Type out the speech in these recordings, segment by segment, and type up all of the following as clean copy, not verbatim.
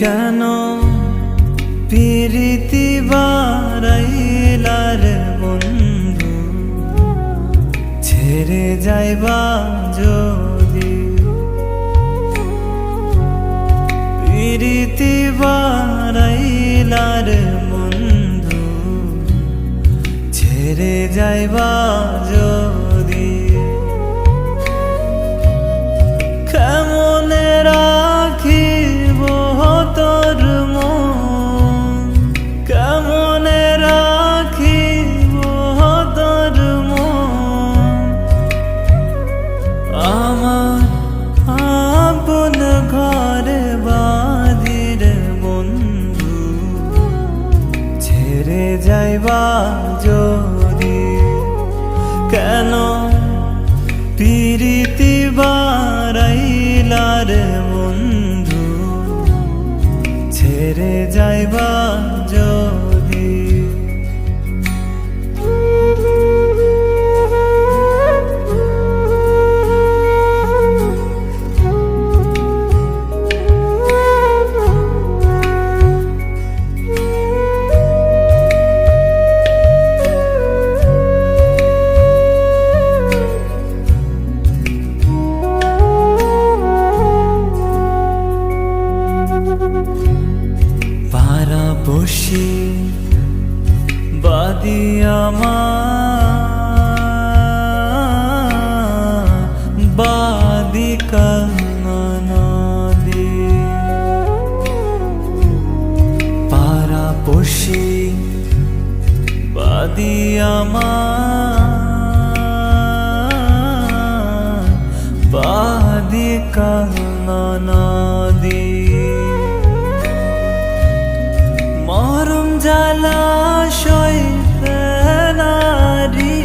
কেন পিরিতি বারাইলার বন্ধু, ছেড়ে যাইবা যদি। পিরিতি বারাইলার বন্ধু, ছেড়ে যাইবা যদি। কেমনে রাখিব তোর মন, কেমনে রাখিব তোর মন। আমার আপন ঘরে বাদির বন্ধু, ছেড়ে যাইবা যদি। কেন পিরিতি বারাইলার বন্ধু, ছেড়ে যাইবা যদি। পাড়াপড়শি বাদি আমার, বাদি কান্নাদি। পাড়াপড়শি বাদি আমার, বাদি কান্নাদি। মরম জ্বালা সইতে নারী,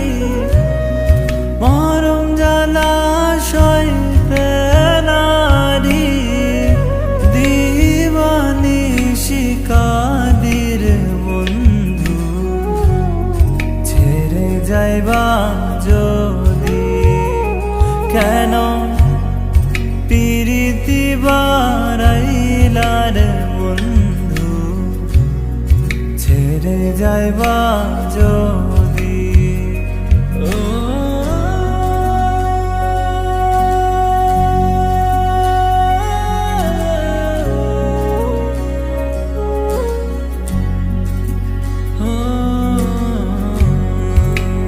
মরম জ্বালা সইতে নারী। দিবানি শিকাদির বন্ধু, ছেড়ে যাইবা যদি। কেন পিরিতি বারাইলার বন্ধু, ছেড়ে যাইবা যদি।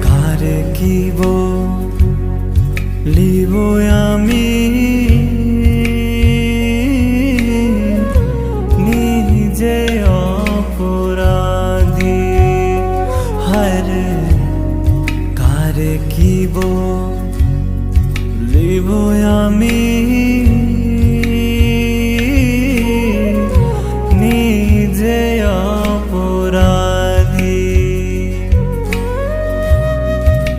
কারে কিব লিব আমি, নিজে অপরাধী। হায়রে কারে কিব লিব আমি, নিজে অপরাধী।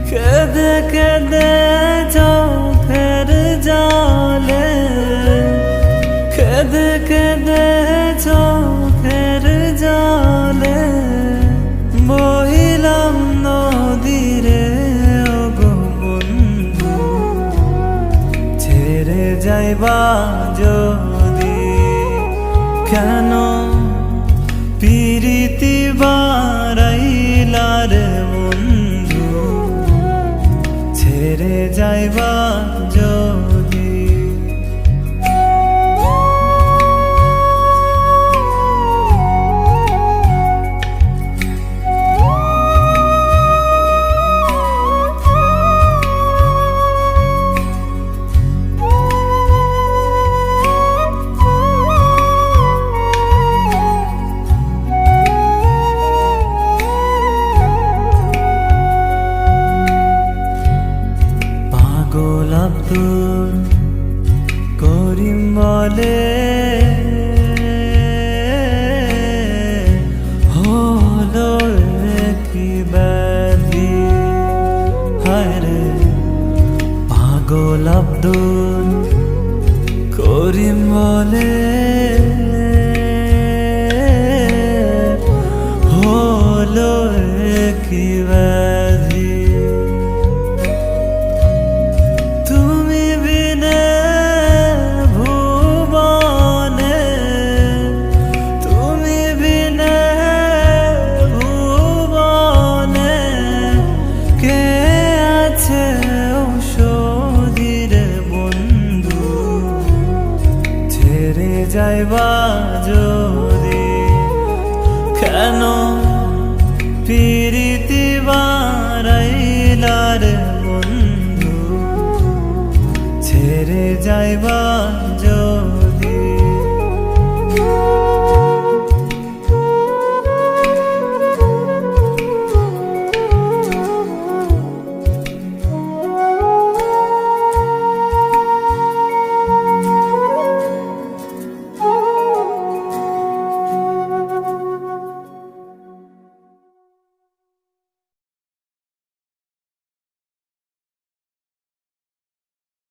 কেঁদে কেঁদে চোখের জলে, কেঁদে কেঁদে চোখের জলে। বহিলাম নদীরে ওগো বন্ধু, ছেড়ে যাইবা যদি। কেন পিরিতি বারাইলার বন্ধু, ছেড়ে যাইবা যদি। পাগল আব্দুল করিম বলে, হলো কি ব্যাধি। হায়রে পাগল আব্দুল করিম বলে, হলো কি ব্যাধি। তুমি বিনে ভুবনে ছেড়ে যাইবা যদি কেন পিরিতি বারাইলার বন্ধু ছেড়ে যাইবা